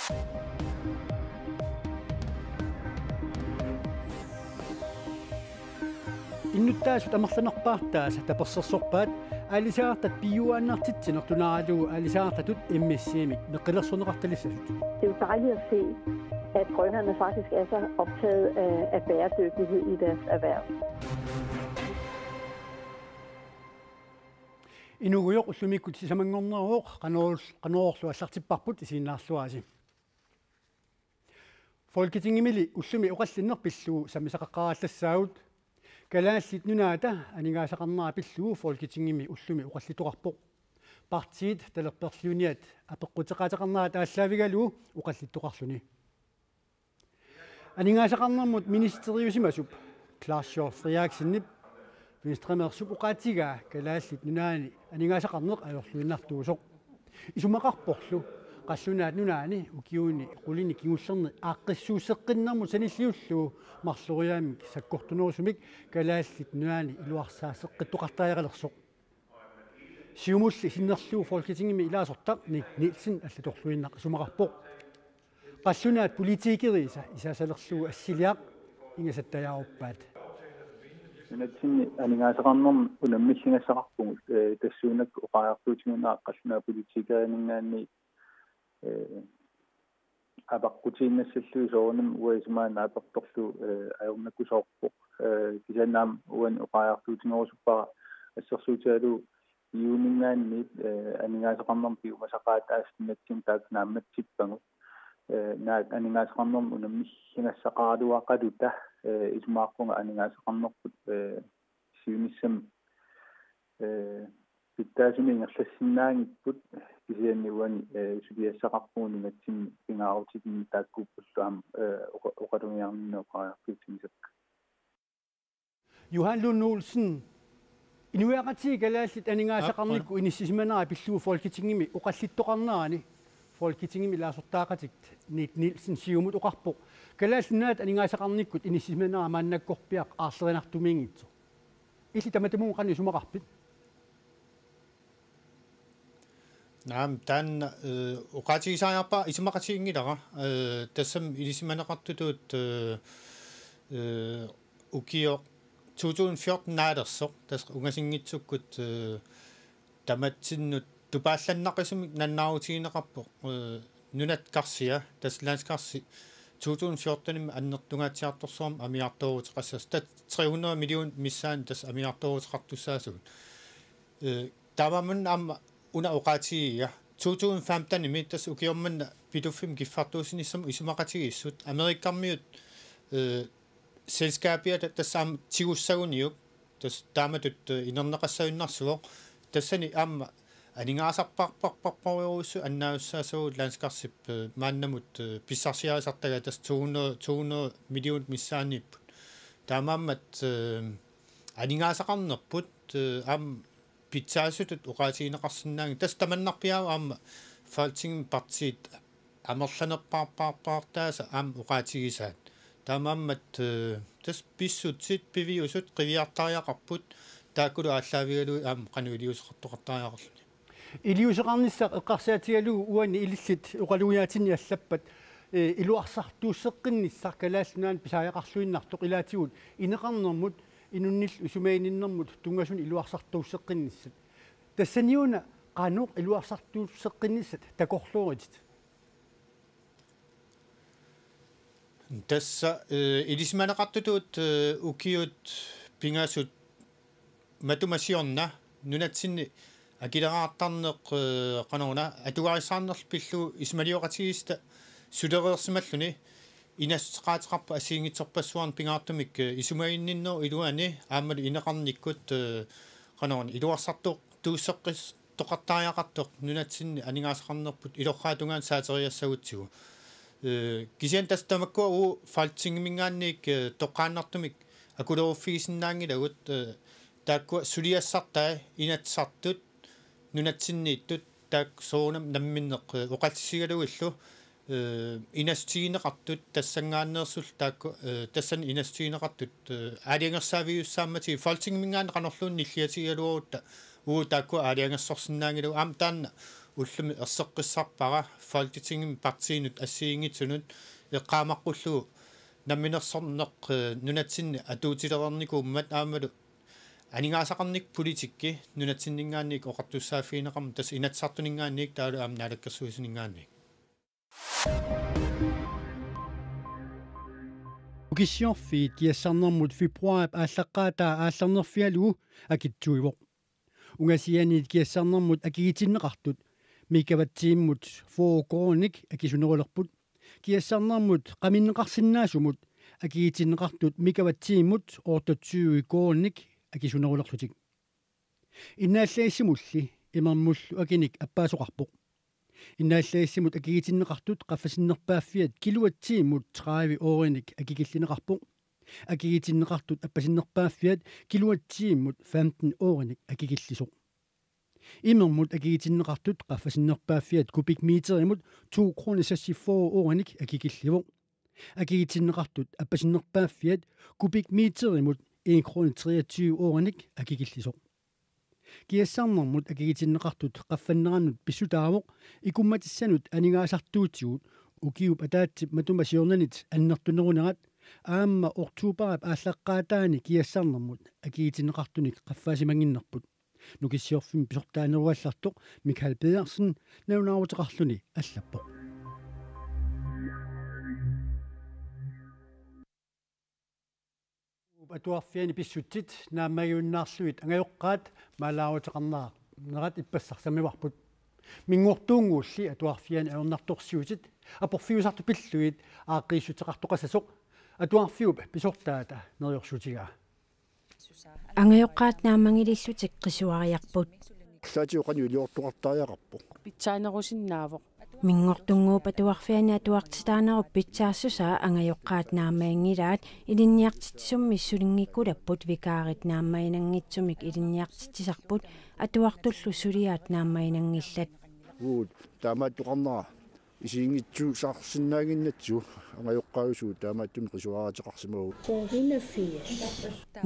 Innuttaasut amarlanerpaartaas tapersersorpaat aalisaartat piuaannartittinertunaralu aalisaartatut immissiimik neqillersuneqartalissalut. Det er jo dejligt at se, at grønlanderne faktisk er så optaget af bæredygtighed i deres erhverv. Inugujoq ullumikut sisamangorneruoq qanorlu allartipparput isiinnaarluasi. Folketingimili ullumi uqallinnerpilluu samisaqaqqarallassaavut kalaallit nunaata anigaasaqarnera pilluu folketingimi ullumi uqallituqarpoq partiit talerperliuniat apeqqutеqateqarnera taallavigaluu uqallituqarluni anigaasaqarnermut ministeriusimasup Claus Friaksinip Venstremersup uqaatigaa kalaallit nunaani anigaasaqarneq ajorluinnartuusoq isumaqarporlu qallunaat nunaani ukiuni qulini kingullerni aaqqissuusseqqinnermut sanilliulluu marluriaamik sakkortunerusumik kalaallit nunaani iluarsaaseqqittuqartaajaqalersoq siumulli sinnerluu folketingimi ilaasortaq Nielsen allatorluinnaq isumaqarpoq qallunaat politiikeriisa isaasalerluu assiliaq ingasattajaaruppaat Natsinni anigaasaqarnerm unammissingassaqarpungut tassuunak uqaartuutigunaa qallunaa politiikeriningaanni abaqqutiinnassalluu soornam uismaan apertorlu ajornakkusoorpoq kisannaam uan uqaartuutinerusuppaqa assersuutialu iuningaanni anigaasaqarnerm piumasaqaat aastinatsin taaknaammatsippangut naat anigaasaqarnerm unammissingassaqaaruaqaluta ismaaqpunga anigaasaqarnerput siunissam pittaasumi ingerlassinnaangipput kisianniuani suliassaqarpuuni natsin pingaarutikin taakkuuppulluam oqalumiarninneoqaartuutimisaq Johan Lund Olsen inuaqati kalaallit anigaasaqarnikku inissimanera pilluu folketingimi uqallittoqarnerani folketingimi laasortaaqatikt Nielsen siumut uqarpoq kalaallunaat anigaasaqarnikkut inissimanera maannakkorpiaq aarlerinartumiingitso illi tamatamuu qanni sumaqarpit Naam tan uqaatigisaajarpa isumaqatiingilera tassam ilisimaneqartutut ukio 2014 naalersoq tas ungasingitsukkut tamatsinut tupaallannaqqisumik nannaaruutigineqarpoq nunat karsia tas landskarsi 2014 annertungaatiartorsuam amiartoruteqassas tat 300 million missaan tas amiartoruteqartussaasugut tamamun amma una uqaatigia 2015 imittas ukiormanna pituffim giffartuusinissam isumaqatigissut amerikkarmiut selskaapiat tassam tigussaguniuk tas taamatut inerneqassayunnarsuoq tassani amma aningaasarparparparparuussu annaussaasu landskarssip maannamut pissarsiarisartaga tas 200 million missaannipput taamaammat aningaasaqarnerput am pitsaasutut uqaatigineqarsinnaangi tas tamannarpiaau aama Folketing partiit amerlanerparparpartaasa am uqaatigisaat taamaammat tas pissutsit piviusut qiviartariaqarput taakkulu aalлaaviгалу aam qanuiliuseqartoqartariaqarluni iliuseqarnissaq eqqarsiatigaluu uani ilillit uqaluiaatinni allappat iluarsartuusseqqinnissar kalaallunaан pisaajaqarluinnartoq ilaatigut ineqarnermut inunnil usumaininnermut tungasun iluarsartuusseqqinnissat tassaniuna qanuq iluarsartuusseqqinnissat takorluuritit tassa ilismaneqartutut ukiut pingaasut matumasiorna nunatsinni akileraartarneq qanoruna atugarissaarnerpillu ismalioqatigista sulereersimalluni inassqaatiqarpa asiingitsorpassuarn pingaartumik isumaiinninno iluani aammal ineqarnikkut qanoruna iluarsartuq tuusseqqis toqartariaqartoq nunatsinni aningaasaqarnerput ilorraatungaan saateriassagutsigu kisian tas tamakkua uu faltingmingaannik toqqaannartumik akuleruffigisinnaangilagut taakkua suliassartaa inatsartut nunatsinniittut taak soonam namminneq oqatsigaluillu inastigineqartut tassangaanneersul taakku tassan inastigineqartut aaliangersaaviussaammati faltingmingaan qanorluun nilliatigaluarutta uu taakku aaliangersorsinnaangilu aam taanna уллуми ерсеққиссарпара фолтитингим партиинут ассиингитсунут эққаамаққуллугу намминерсорнеқ нунатсинни атуутилерерникууммат аамалу анигаасақарник политикки нунатсиннингаанник оқартуссааффиинеқарма тас инатсартунингаанник таалу аам наалаккерсуисинингаанник ukissorfiit kiassarnermut februarip ааллаққаатаа аалларнерфиалугу акитсуивоқ унгасианиит киассарнермут акигитиннеқартут микаватсииммут фоокооник акисунерулерпут киассарнермут қаминнеқарсинаасумут акигитиннеқартут микаватсииммут оортатсиуи кооник акисунерулерлутик иннааллаассимулли имермуллу акиник аппаасоқарпоқ иннааллаассимут акигитиннеқартут қаффасиннерпааффиат килуатсииммут траави оориник акигиллинеқарпоқ акигитиннеқартут аппасиннерпааффиат килуатсииммут 15 оориник акигиллисоқ имермут акигитиннеқартут қаффасиннерпааффиат кубикметеримут 2 kroner 64 оориник акигилливоқ акигитиннеқартут аппасиннерпааффиат кубикметеримут 1 kroner 23 оориник акигиллисоқ киассарнэрмут акигитиннеқартут қаффаннераннут писсутаавоқ икумматиссанут анигаасартуутигут укиуп атаатсип матумасиорнанит аннертунерунерат аама октуберап ааллаққаатаани киассарнэрмут акигитиннеқартуник қаффаасимангиннерпут нукиссиорфим писортаанеруаллартоқ Михаил Пedersen навнаарутеқарлуни аллаппоқ атуарфиани писсутсит нааммагиуннаарлуит ангайоққаат маалаарутеқарнаа нерат иппассарсамиварпут мингуортуунгуулли атуарфиани аернарторсиутит апорфиусарту пиллуит ааққииссутеқартоқасасоқ атуарфиуп писортаата нериорсутигаа ангайоққаат нааммангилиллутик қисуариарпут лаатиоқани улиортуқартариақарпо питсаанерусиннаавоқ мингортунгууп атуарфиани атуартитаанеруп питсаассусаа ангайоққаат наамаангилаат илинниартитсумми сулингиккулаппут викаарит нааммаинангитсумик илинниартитсисарпут атуартуллу сулиаат нааммаинангиллат уут таамааттоқарнера исиингитсуу саарсиннаагиннатсу ангайоққаусуу таамааттуми қисуаратеқарсимагу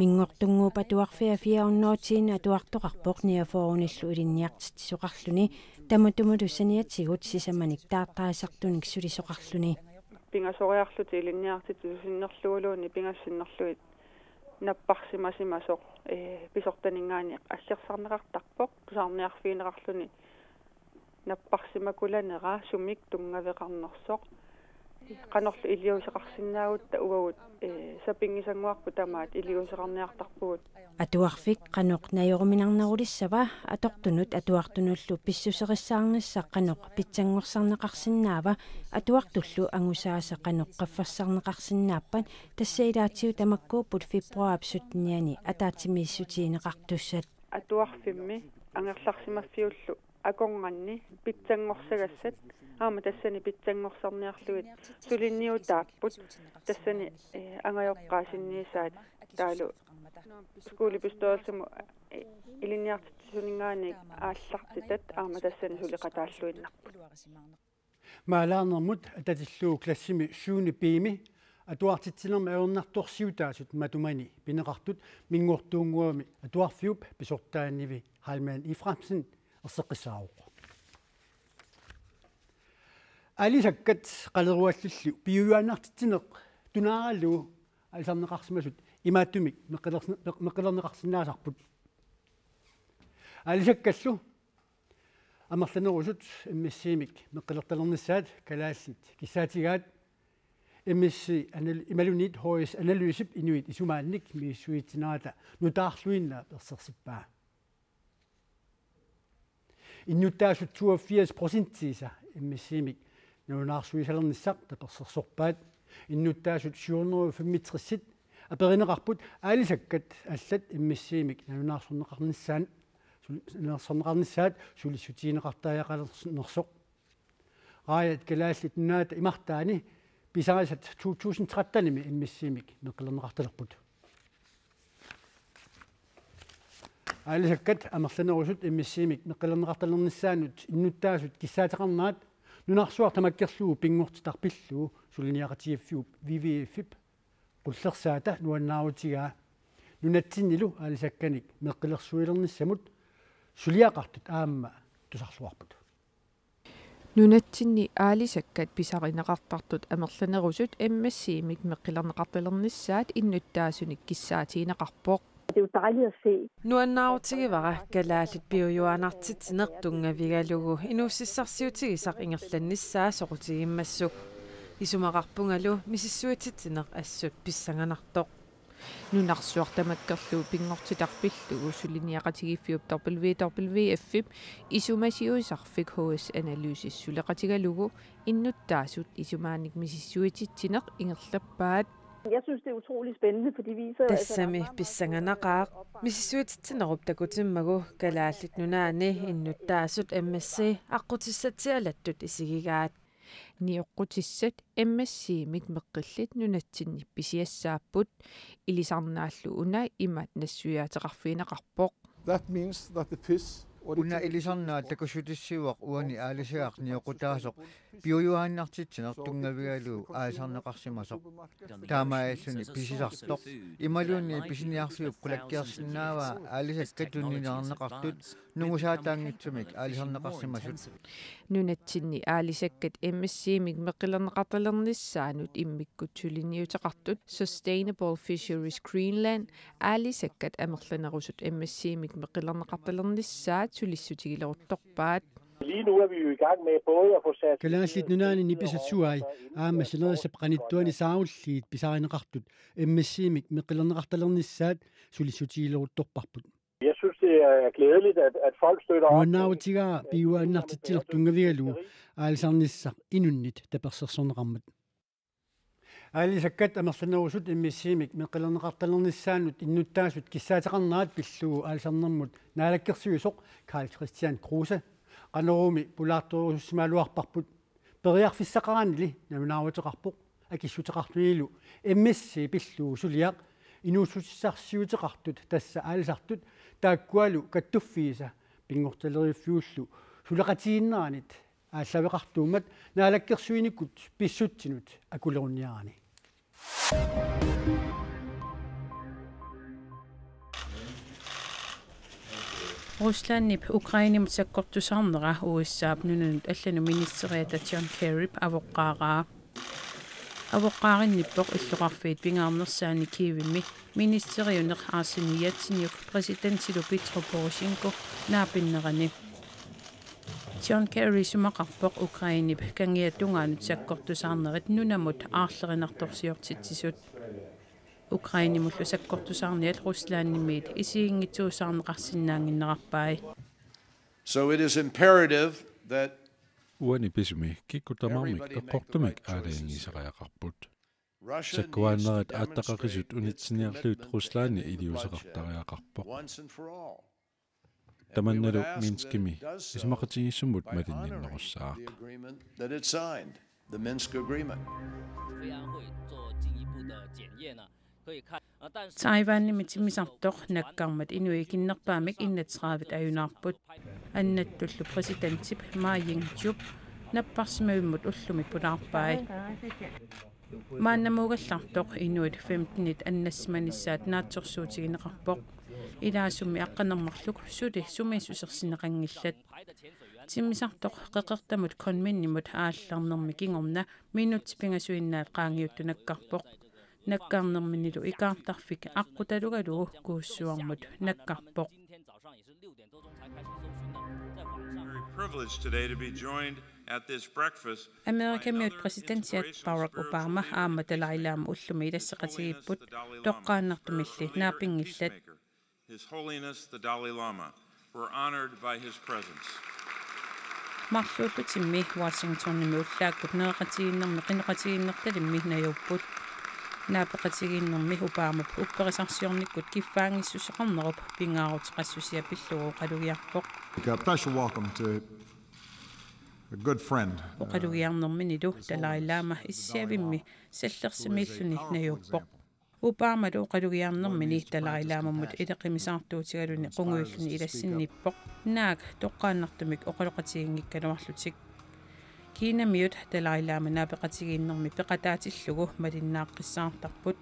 мингортунгууп атуарфиа фиаунноотиина атуартоқарпоқ ниафооруниллу илинниартитсоқарлуни тамутумулуссаниатсигут сисаманик таартаасартуник сулисоқарлуни пингасориарлути илинниартитсусиннерлугулууни пингассиннерлуит наппарсимасимасоқ писортанингаани ассерсарнеқартарпоқ тусаарниарфиинеқарлуни наппарсимакуланера сумик тунгавеқарнерсоқ qanorlu iliusеқарсинаагутта угагут сапингисангуарпу тамаат илиусеқарниартарпугут атуарфик qaноқ наёруминарнерулиссава атортунут атуартунуллу писсусериссаарнissaақ qaноқ питсангорсарнеқарсинаава атуартуллу ангусааса qaноқ qaffассарнеқарсинааппат тассаилаатиу тамаккууппут фебруарап сутниани атаатимииссутиинеқартуссат атуарфимми ангерларсимаффиуллу акорнганни питсангорсагассат аама тассани питсангорсарниарлуит сулинниутааппут тассани ангайоққаасинниисаат таалу скуулипистоолсуму илинниартитсунингаани ааллартитат аама тассани сулиқатааллуиннарпут маалаарнэрмут ататиллуу классими сууни пими атуартитсинерма аернарторсиутаасут матумани пинеқартут мингуортуунгуами атуарфиуп писортаанниви хальман ифрамсен ерсеққиссаароо алисаккат қалеруаллуллу пиуяанартитсинеқ тунаараллу алсарнеқарсимасут имааттумик меққилернеқарсинаасарпут алисаккаллу амерланерусут иммиссиимик меққилерталерниссаат калааллит киссаатигаат иммисси ималунит хоис аналисип инуит исумаанник мииссуитсинаата нутаарлуиннаа персерсиппаа иннуттаасут 82% иммиссиимик нунаарсуисалерниссақ таперсерсорпаат иннуттаасут 735 аперинеқарпут аалисаккат аллат иммиссиимик нунаарсорнеқарниссаан нунаарсорнеқарниссаат сулиссутиинеқартааяқалернерсоқ раят калааллит наата имартаани писарасат 2013-ними иммиссиимик меққилернеқарталерпут аалисаккат амерланерусут иммиссиимик меққилернеқарталерниссаанут иннуттаасут киссаатеқарнаат нунарсуар тамаккерлуу пингууртитарпиллуу сулиниақатиаффиуп вивифип qullersaata nuannaautigaa nunatsinnilu aalisakkanik meqqillersuilernissamut suliaqartut aamma tusarluarput Nunatsinni aalisakkat pisarineqartartut amerlanerusut emmassiimik meqqilerneqartalernissaat innuttaasunik kissaatiineqarpoq. Det er jo dejligt at se. Nuannaarutigivara kalaallut piujuanartitsinertungavigalugu inuussissarsiutigisaq ingerlannissaa soqutigiimmassuk isumaqarpungalu misissuititsineq assut pissanganartoq. Nunarsuartamakkerlu pingortitarpillugu suliniaqatigiffiup WWF isumasiuisarfik HS analysis suleqatigalugu innuttaasut isumaanik misissuititsineq ingerlappaat. Jeg synes det er utrolig spændende, for det viser Tassami pissanganaqaaq misissuititsinerup takutimmagu kalaallut nunaani innuttaasut MSC aqqutissatialattut isigigaat. Niuqqutissat emmassiimik meqqillit nunatsinni pisiassaapput ilisarnaallu una imat nassuyaataqarfiinaqarpoq. That means that the piss una ilisarnaa takussutissiuaq uani aalisiaq niuqqutaasoq piujuaannartitsinertungavigalu aasarneqarsimasoq taamaassuni pisisartoq imaluunni pisiniarsiup qulakkiarsinnaava aalisakkatunninerneqartut nungusaataangitsumik aalisarneqarsimasut nunatsinni aalisakkat emmassiimik meqqilerneqartalernissaanut immikkutsuliniutaqartut Sustainable Fisheries Greenland aalisakkat amerlanerusut emmassiimik meqqilerneqartalernissaat sulissutigileruttorpaat. Lige nu er vi jo i gang med både at få sat kalaallit nunaani nipisatsuai aammassanerisap qanittuani saavulliit pisarineqartut emmassiimik meqqilerneqartalernissaat sulissutigileruttorparput. Jeg synes det er glædeligt at folk støtter op. Nuannautigaa piuaannartitsilertungavigalu aalisarnissaq inunnit tapersersorneqarmat. Aalisakkat amerlanerusut emmassiimik meqqilerneqartalernissaanut innuttaasut kissaataqarnaat pillugu aalisarnermut naalakkersuisoq Karl Christian Kruse qanerumi pulaartorussimaluarparput periarfissaqaranili namunaaruteqarpoq akissuteqartuilu emmassi pillugu suliaq inuussutissarsiuteqartut tassa aalisartut taakkualu kattuffiisa pingortaleriffiullu suleqatiinneranit ааllaveqartuumat naalakkersuinikut pissutsinut akulerunniarani. Ruslandnip Ukrainimut sakkortusarnera uissaap nununut allanu ministeriata John Kerry avoqqaaraa avoqqaarinnipoq illuqarfiit pingaarnersaani kiivimmi ministeriuneq aarsinniatsiniuk presidentilu Petro Poroshenko naapinnerani John Kerry sumaqarpoq Ukrainip kangiatungaanut sakkortusarnerit nunamut aarlerinartorsiortitsisut Ukrainimullu sakkortusarniat Ruslandnimiit isiingitsuusarneqarsinnaanginnerarpai. So it is imperative that uani pisumi kikutamarmik eqqortumik aalaingisaqaqarput sakkuaanerit aattaqaqisut unitsiniarluut Ruslanni iliuseqartariaqarpoq tamannalu Minskimi ismaqatigissummut malinninnerussaaq the Minsk agreement. Taiwanimit simisartoq nakkarmat inuikinnerpaamik innatsraavit ajunaarput annattullu presidentip Ma Ying-jeou napparsimavimmut ullumik pulaarpai maannamuugallartoq inuit 15 annassimanissaat naatsorsuutigineqarpoq ilaasummi aqqanermarluk suli sumisussersineqangillat timisartoq qeqertamut konminnimut aallarnermi kingorna minuutipingasuinnaat qaangiuttunakkarpoq nakkaarnerminilu ikaartarfik aqqutalugalugu kuussuarmut nakkarpoq. Amerikamiut presidentiat Barack Obama aamatalailaamu ullumi ilasseqatigipput toqqaannartumilli naapingillat His Holiness the Dalai Lama were honored by his presence. Marluututimmi Washingtonnimi ullaakput neeqatiginnermi qineqatiginnertalimmi najupput naapeqatiginnermi Obamap upperisarsiornikkut kiffaangissuseqarnerup pingaaruteqassusiapillugu qalugiarpoq. A special welcome to a good friend. Qalugiarnerminilu Dalai Lama issiavimmi sallersimilluni najuppoq. Obama lu qalugiarnermini Dalai Lamammut ileqimisaartuutigaluni qunguilluni ilassinniippoq naak toqqaannartumik oqaloqatigiнгиккалуарлутик Kiinamiut Dalai Lama naapeqatigiinnermi peqataatillugu malinnaaqқиссаартарпут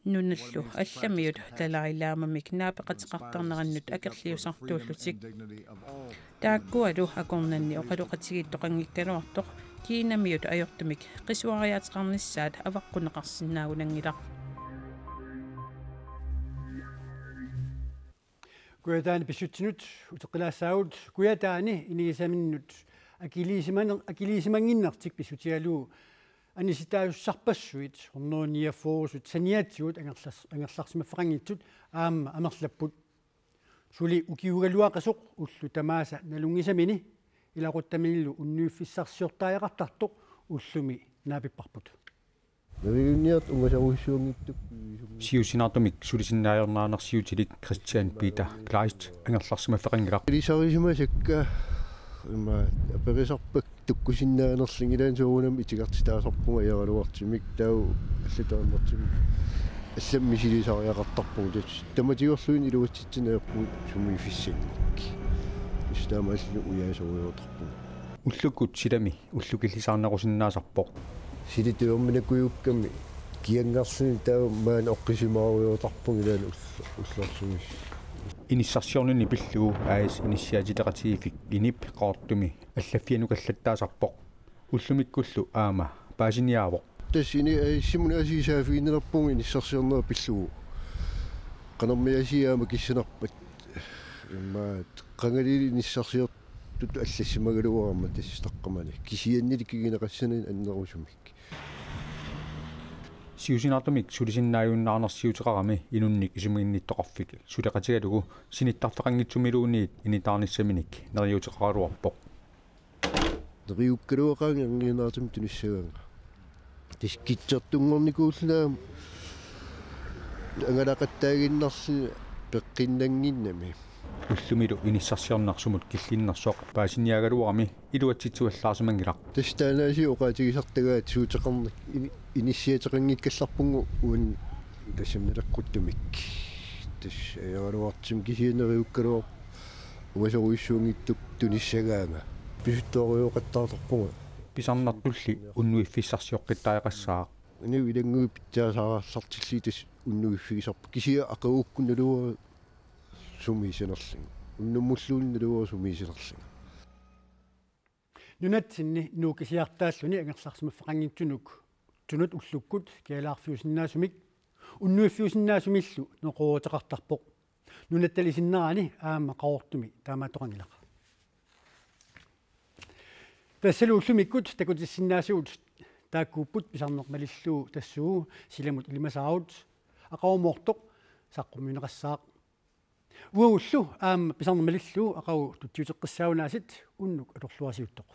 нунналлу алламиут талаилаамамик наапеқатеқартарнерannут акерлиусартууллутик тааккуалу акорнанни оқалуқатигиттоқангиккалуартоқ киинамиут ajortumik qisuariateqarnissaat avaqqunneqarsinnaagunangila kuataani pissutsinut uteqilaassaagut kuataani inigisaminnut akiliisimanginnertik pissutialuu anisitaajussarpassuit ornuuniaffoorusut saniatsigut angerlarsimaffaqangiitsut aamma amerlapput suli ukiugaluaqasuq ullu tamaasa nalungisamini ilaquttamillu unnuuffissarsiortaajaqartartoq ullumi naapipparput Naviguniat ungasaruissuungittuk siusinartumik sulisinnaajornaanersiutilik Christian Peter Kleist angerlarsimaffaqangilaq ilisarisimasakka ima aperisarpak tukkusinnaanerlingilaan suunam itigartitaasarpunga yaraluartimik tau allataannertim алламмисилисариақартарпугут таматигорлуин илуатситсинеерпу сумифиссанник истаамааллу уяасориуторпу уллуккут силами уллукиллисаарнерусиннаасарпоқ силитуорминакуйукками киангаарсини таа маан оққисимаариуторпуг илаан уллорсумис иниссарсиорнини пиллуу аис иниссиатилеқатигифик инип qaartumi аллаффианукаллаттаасарпоқ уллумиккуллу аама паасиниаавоқ тассини симунаасисаафииннерпуг иниссарсиорнера пиллуу канармиасиаама киссанарпат имаат qangalili иниссарсиортут аллассимагалуарма тасситаққамани кисианнили кигинеқассанин аннерусумик сиусинартумик сулисиннааюннаарнерсиутеқарами инунник исумигинниттоқарфик сулеқатигалугу синиттартақангитсумилуунниит инитаарниссаминик нериутеқаралуарпоқ нериуккалуақаанги ангинаатум туниссагаанга тис китсертунгорникууллаам ангалақаттаагиннарси пеққиннангиннами уллумилу иниссарсиорнарсумут киллиннерсоқ паасиниагалуарами илуатситсуаллаарсимангилақ тастаанаси оқаатигисартагаат суутеқарник иниссиатеқангиккалларпунгу уун тасимналаққуттумик тас аяралуартим кисианериуккалуар уасоруиссуунгиттук туниссагаанга писутториоқаттаарторпунга писарнартулли уннуиффиссарсиоққиттаақассаа нуу илангуи питсаасаарассартилли тас уннуиффигисарпу кисиа ақагууккуналуа сумисинерлин уннуммуллуунналуа сумисинерлин нунатсинни нуукисиартааллуни ангерларсимаффақангитсунук тунут уллуккут киалаарфиусиннаасумик уннуиффиусиннаасумиллу неқуутеқартарпоқ нунатталисиннерани аама qaortumi таамаатоқангилақ тассалу уллумиккут такутиссиннаасуут тааккууппут писарнермалиллуу тассуу силамут илимасааут ақаумоортоқ саққумминеқассаақ уауллу аама писарнермалиллуу ақау тутсиутеққиссааунаасит уннук алорлуасиуттоқ